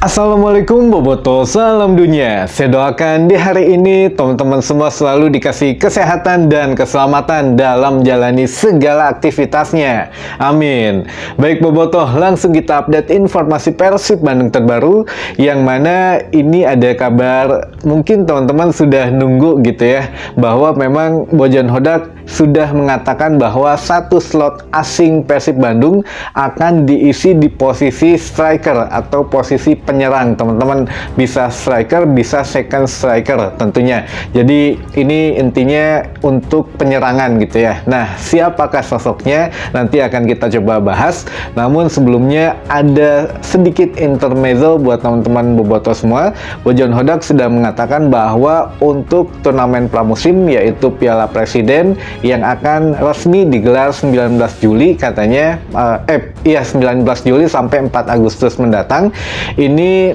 Assalamualaikum Boboto, salam dunia. Saya doakan di hari ini teman-teman semua selalu dikasih kesehatan dan keselamatan dalam menjalani segala aktivitasnya. Amin. Baik Boboto, langsung kita update informasi Persib Bandung terbaru, yang mana ini ada kabar mungkin teman-teman sudah nunggu gitu ya, bahwa memang Bojan Hodak sudah mengatakan bahwa satu slot asing Persib Bandung akan diisi di posisi striker atau posisi penyerang. Teman-teman bisa striker, bisa second striker tentunya. Jadi ini intinya untuk penyerangan gitu ya. Nah, siapakah sosoknya? Nanti akan kita coba bahas. Namun sebelumnya ada sedikit intermezzo buat teman-teman Boboto semua. Bojan Hodak sudah mengatakan bahwa untuk turnamen pramusim yaitu Piala Presiden yang akan resmi digelar 19 Juli katanya, 19 Juli sampai 4 Agustus mendatang. Ini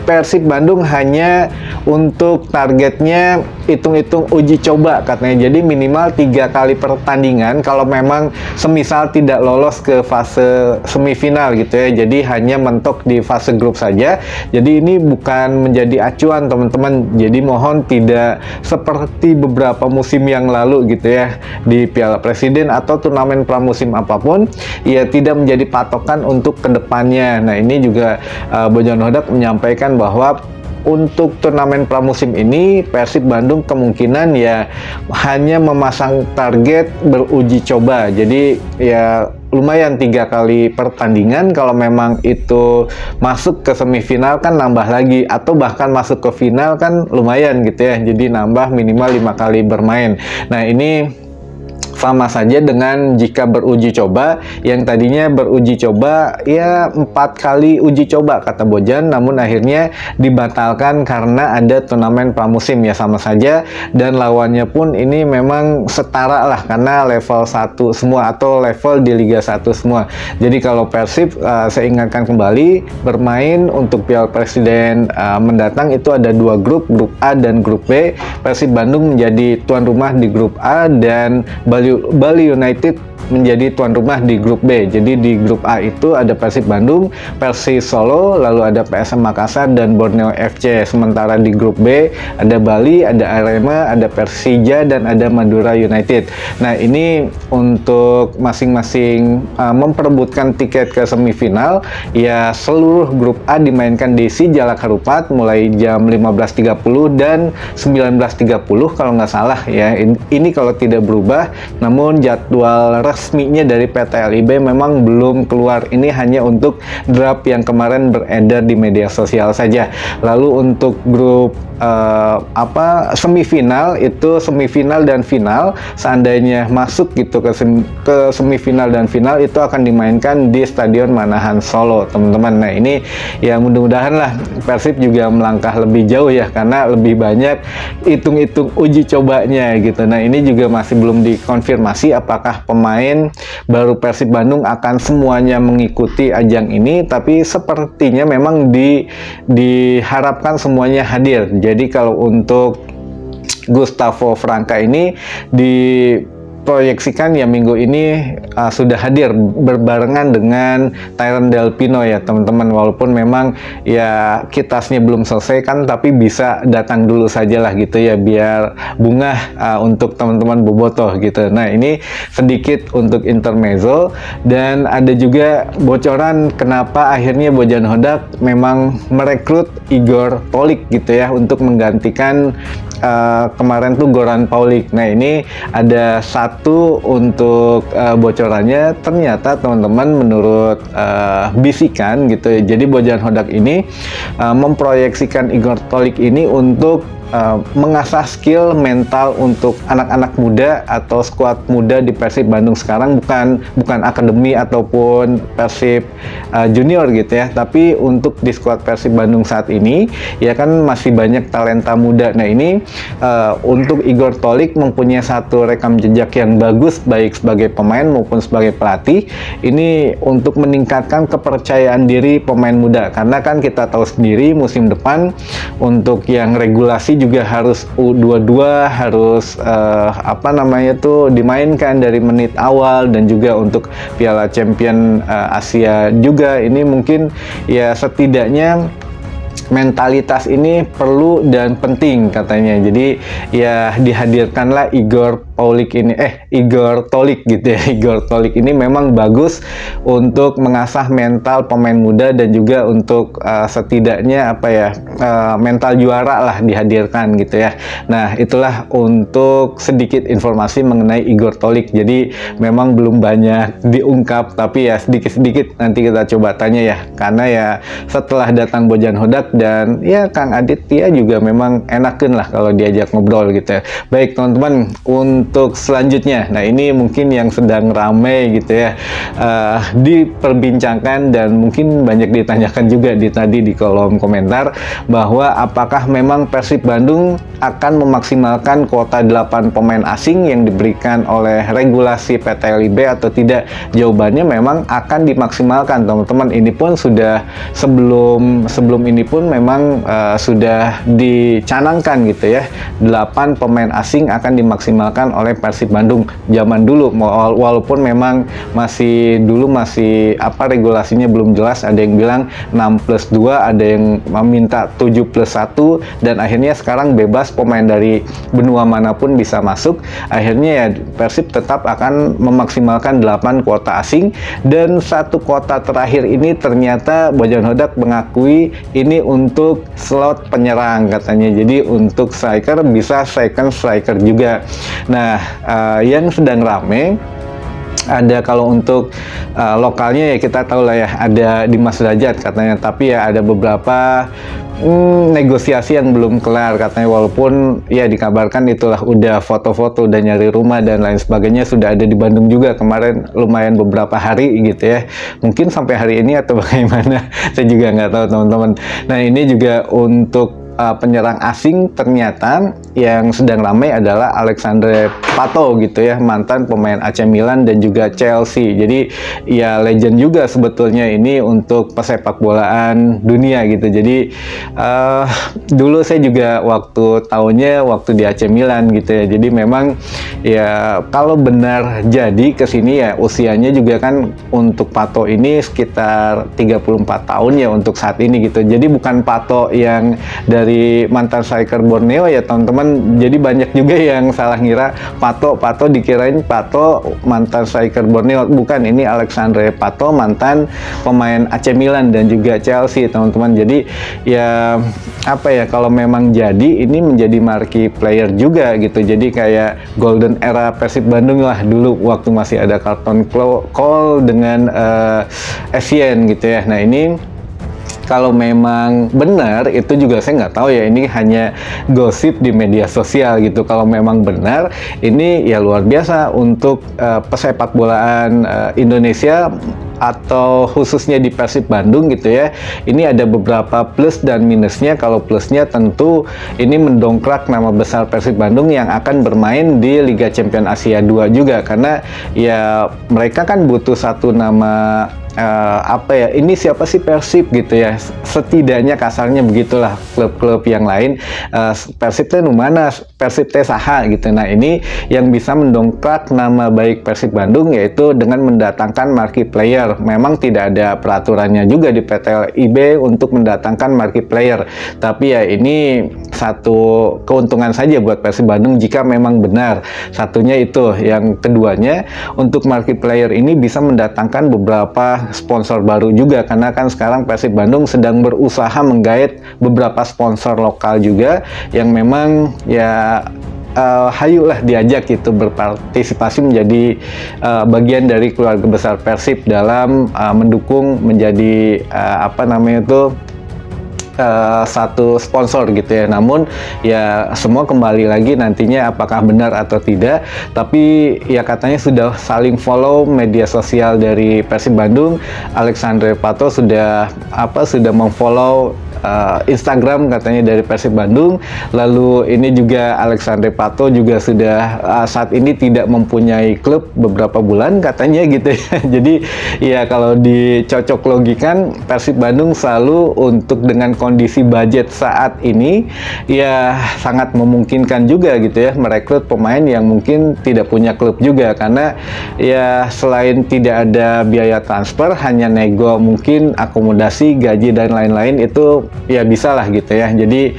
Persib Bandung hanya untuk targetnya hitung-hitung uji coba katanya. Jadi minimal 3 kali pertandingan kalau memang semisal tidak lolos ke fase semifinal gitu ya. Jadi hanya mentok di fase grup saja. Jadi ini bukan menjadi acuan teman-teman. Jadi mohon tidak seperti beberapa musim yang lalu gitu ya, di Piala Presiden atau turnamen pramusim apapun, ya tidak menjadi patokan untuk kedepannya. Nah ini juga Bojan Hodak menyampaikan bahwa untuk turnamen pramusim ini Persib Bandung kemungkinan ya hanya memasang target beruji coba. Jadi ya lumayan 3 kali pertandingan. Kalau memang itu masuk ke semifinal kan nambah lagi, atau bahkan masuk ke final kan lumayan gitu ya. Jadi nambah minimal 5 kali bermain. Nah ini sama saja dengan jika beruji coba, yang tadinya beruji coba ya 4 kali uji coba kata Bojan, namun akhirnya dibatalkan karena ada turnamen pramusim. Ya sama saja, dan lawannya pun ini memang setara lah karena level 1 semua atau level di Liga 1 semua. Jadi kalau Persib, saya ingatkan kembali, bermain untuk Piala Presiden mendatang itu ada 2 grup A dan grup B. Persib Bandung menjadi tuan rumah di grup A dan Bali United menjadi tuan rumah di grup B. Jadi di grup A itu ada Persib Bandung, Persis Solo, lalu ada PSM Makassar dan Borneo FC. Sementara di grup B ada Bali, ada Arema, ada Persija, dan ada Madura United. Nah ini untuk masing-masing memperebutkan tiket ke semifinal. Ya seluruh grup A dimainkan di Si Jalak Harupat mulai jam 15.30 dan 19.30 kalau nggak salah ya. Ini kalau tidak berubah. Namun jadwal resminya dari PT LIB memang belum keluar. Ini hanya untuk draft yang kemarin beredar di media sosial saja. Lalu untuk grup semifinal, itu semifinal dan final, seandainya masuk gitu ke semifinal dan final, itu akan dimainkan di Stadion Manahan Solo teman-teman. Nah ini ya mudah-mudahan lah Persib juga melangkah lebih jauh ya, karena lebih banyak hitung-hitung uji cobanya gitu. Nah ini juga masih belum dikonfirmasi apakah pemain baru Persib Bandung akan semuanya mengikuti ajang ini, tapi sepertinya memang diharapkan semuanya hadir. Jadi kalau untuk Gustavo Franca ini diproyeksikan ya minggu ini sudah hadir berbarengan dengan Tyron Del Pino ya teman-teman. Walaupun memang ya kitasnya belum selesai kan, tapi bisa datang dulu saja lah gitu ya, biar bungah untuk teman-teman Bobotoh gitu. Nah ini sedikit untuk intermezzo, dan ada juga bocoran kenapa akhirnya Bojan Hodak memang merekrut Igor Tolik gitu ya untuk menggantikan kemarin tuh Goran Paulik. Nah ini ada satu untuk bocorannya, ternyata teman-teman menurut bisikan gitu ya, jadi Bojan Hodak ini memproyeksikan Igor Tolik ini untuk mengasah skill mental untuk anak-anak muda atau skuad muda di Persib Bandung sekarang, bukan akademi ataupun Persib junior gitu ya, tapi untuk di skuad Persib Bandung saat ini ya kan masih banyak talenta muda. Nah ini untuk Igor Tolik mempunyai satu rekam jejak yang bagus baik sebagai pemain maupun sebagai pelatih. Ini untuk meningkatkan kepercayaan diri pemain muda, karena kan kita tahu sendiri musim depan untuk yang regulasi juga harus U22 harus dimainkan dari menit awal, dan juga untuk Piala Champion Asia juga ini mungkin ya setidaknya mentalitas ini perlu dan penting katanya. Jadi ya dihadirkanlah Igor Tolik gitu ya. Igor Tolik ini memang bagus untuk mengasah mental pemain muda dan juga untuk setidaknya mental juara lah dihadirkan gitu ya. Nah, itulah untuk sedikit informasi mengenai Igor Tolik. Jadi memang belum banyak diungkap, tapi ya sedikit-sedikit nanti kita coba tanya ya. Karena ya setelah datang Bojan Hodak dan ya Kang Aditya juga memang enakan lah kalau diajak ngobrol gitu ya. Baik teman-teman, untuk selanjutnya, nah ini mungkin yang sedang ramai gitu ya, diperbincangkan dan mungkin banyak ditanyakan juga tadi di kolom komentar, bahwa apakah memang Persib Bandung akan memaksimalkan kuota 8 pemain asing yang diberikan oleh regulasi PT LIB atau tidak. Jawabannya memang akan dimaksimalkan teman-teman. Ini pun sudah sebelum ini pun memang sudah dicanangkan gitu ya, 8 pemain asing akan dimaksimalkan oleh Persib Bandung zaman dulu, walaupun memang masih regulasinya belum jelas. Ada yang bilang 6+2, ada yang meminta 7+1, dan akhirnya sekarang bebas pemain dari benua manapun bisa masuk. Akhirnya ya Persib tetap akan memaksimalkan 8 kuota asing, dan 1 kuota terakhir ini ternyata Bojan Hodak mengakui ini untuk slot penyerang katanya. Jadi untuk striker bisa second striker juga. Nah, yang sedang rame ada, kalau untuk lokalnya ya kita tahu lah ya, ada Dimas Derajat katanya, tapi ya ada beberapa negosiasi yang belum kelar katanya, walaupun ya dikabarkan itulah udah foto-foto, udah nyari rumah dan lain sebagainya, sudah ada di Bandung juga kemarin lumayan beberapa hari gitu ya, mungkin sampai hari ini atau bagaimana saya juga nggak tahu teman-teman. Nah, ini juga untuk penyerang asing, ternyata yang sedang ramai adalah Alexandre Pato gitu ya, mantan pemain AC Milan dan juga Chelsea. Jadi ya legend juga sebetulnya ini untuk pesepak bolaan dunia gitu. Jadi dulu saya juga waktu di AC Milan gitu ya. Jadi memang ya kalau benar jadi ke sini ya, usianya juga kan untuk Pato ini sekitar 34 tahun ya untuk saat ini gitu. Jadi bukan Pato yang dari mantan striker Borneo ya teman-teman. Jadi banyak juga yang salah ngira Pato dikirain Pato mantan striker Borneo. Bukan, ini Alexandre Pato mantan pemain AC Milan dan juga Chelsea teman-teman. Jadi ya kalau memang jadi ini menjadi marquee player juga gitu. Jadi kayak golden era Persib Bandung lah dulu waktu masih ada Carlton Cole dengan Essien gitu ya. Nah, ini kalau memang benar, itu juga saya nggak tahu ya, ini hanya gosip di media sosial gitu. Kalau memang benar, ini ya luar biasa untuk pesepak bolaan Indonesia, atau khususnya di Persib Bandung gitu ya. Ini ada beberapa plus dan minusnya. Kalau plusnya tentu ini mendongkrak nama besar Persib Bandung yang akan bermain di Liga Champions Asia 2 juga, karena ya mereka kan butuh satu nama, ini siapa sih Persib gitu ya, setidaknya kasarnya begitulah klub-klub yang lain, Persib teh mana, Persib teh saha gitu. Nah, ini yang bisa mendongkrak nama baik Persib Bandung, yaitu dengan mendatangkan marquee player. Memang tidak ada peraturannya juga di PT LIB untuk mendatangkan marquee player, tapi ya ini satu keuntungan saja buat Persib Bandung jika memang benar. Satunya itu. Yang keduanya, untuk marquee player ini bisa mendatangkan beberapa sponsor baru juga, karena kan sekarang Persib Bandung sedang berusaha menggait beberapa sponsor lokal juga yang memang ya hayulah diajak gitu berpartisipasi menjadi bagian dari keluarga besar Persib dalam mendukung menjadi satu sponsor gitu ya. Namun ya semua kembali lagi nantinya apakah benar atau tidak, tapi ya katanya sudah saling follow media sosial dari Persib Bandung. Alexandre Pato sudah memfollow Instagram katanya dari Persib Bandung. Lalu ini juga Alexandre Pato juga sudah saat ini tidak mempunyai klub beberapa bulan katanya gitu ya. Jadi ya kalau dicocok logikan, Persib Bandung selalu untuk dengan kondisi budget saat ini ya sangat memungkinkan juga gitu ya merekrut pemain yang mungkin tidak punya klub juga, karena ya selain tidak ada biaya transfer, hanya nego mungkin akomodasi, gaji dan lain-lain, itu ya bisa lah gitu ya. Jadi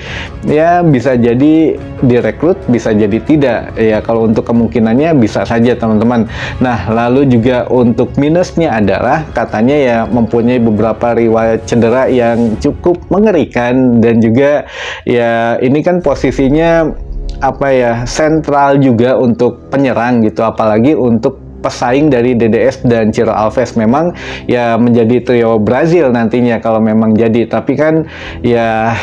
ya bisa jadi direkrut, bisa jadi tidak. Ya kalau untuk kemungkinannya bisa saja teman-teman. Nah, lalu juga untuk minusnya adalah katanya ya mempunyai beberapa riwayat cedera yang cukup mengerikan, dan juga ya ini kan posisinya apa ya, sentral juga untuk penyerang gitu, apalagi untuk pesaing dari DDS dan Ciro Alves. Memang ya menjadi trio Brazil nantinya kalau memang jadi, tapi kan ya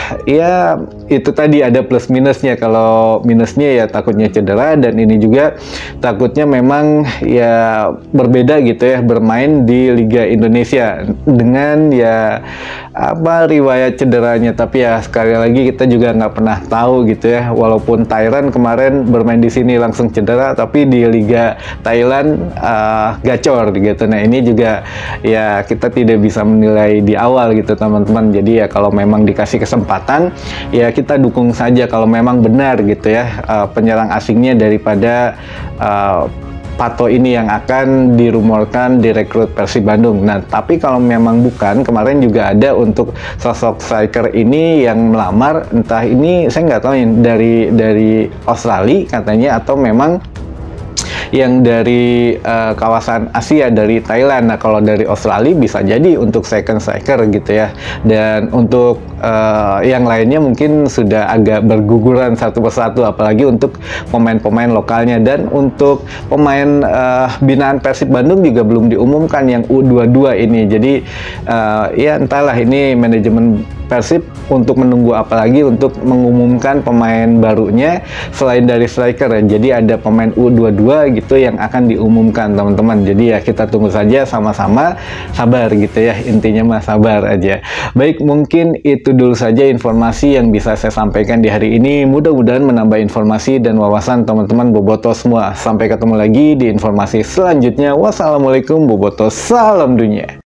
itu tadi ada plus minusnya. Kalau minusnya ya takutnya cedera, dan ini juga takutnya memang ya berbeda gitu ya, bermain di Liga Indonesia dengan ya apa riwayat cederanya. Tapi ya sekali lagi kita juga nggak pernah tahu gitu ya, walaupun Thailand kemarin bermain di sini langsung cedera, tapi di Liga Thailand gacor gitu. Nah ini juga ya kita tidak bisa menilai di awal gitu teman-teman. Jadi ya kalau memang dikasih kesempatan ya kita dukung saja kalau memang benar gitu ya penyerang asingnya daripada Pato ini yang akan dirumorkan direkrut Persib Bandung. Nah tapi kalau memang bukan, kemarin juga ada untuk sosok striker ini yang melamar, entah ini saya nggak tahu dari Australia katanya, atau memang yang dari kawasan Asia, dari Thailand. Nah kalau dari Australia bisa jadi untuk second striker gitu ya, dan untuk yang lainnya mungkin sudah agak berguguran satu persatu, apalagi untuk pemain-pemain lokalnya. Dan untuk pemain binaan Persib Bandung juga belum diumumkan yang U22 ini. Jadi ya entahlah, ini manajemen Persib untuk menunggu apalagi untuk mengumumkan pemain barunya selain dari striker ya. Jadi ada pemain U22 gitu yang akan diumumkan teman-teman. Jadi ya kita tunggu saja, sama-sama sabar gitu ya, intinya mah sabar aja. Baik, mungkin itu dulu saja informasi yang bisa saya sampaikan di hari ini. Mudah-mudahan menambah informasi dan wawasan teman-teman Boboto semua. Sampai ketemu lagi di informasi selanjutnya. Wassalamualaikum Boboto, salam dunia.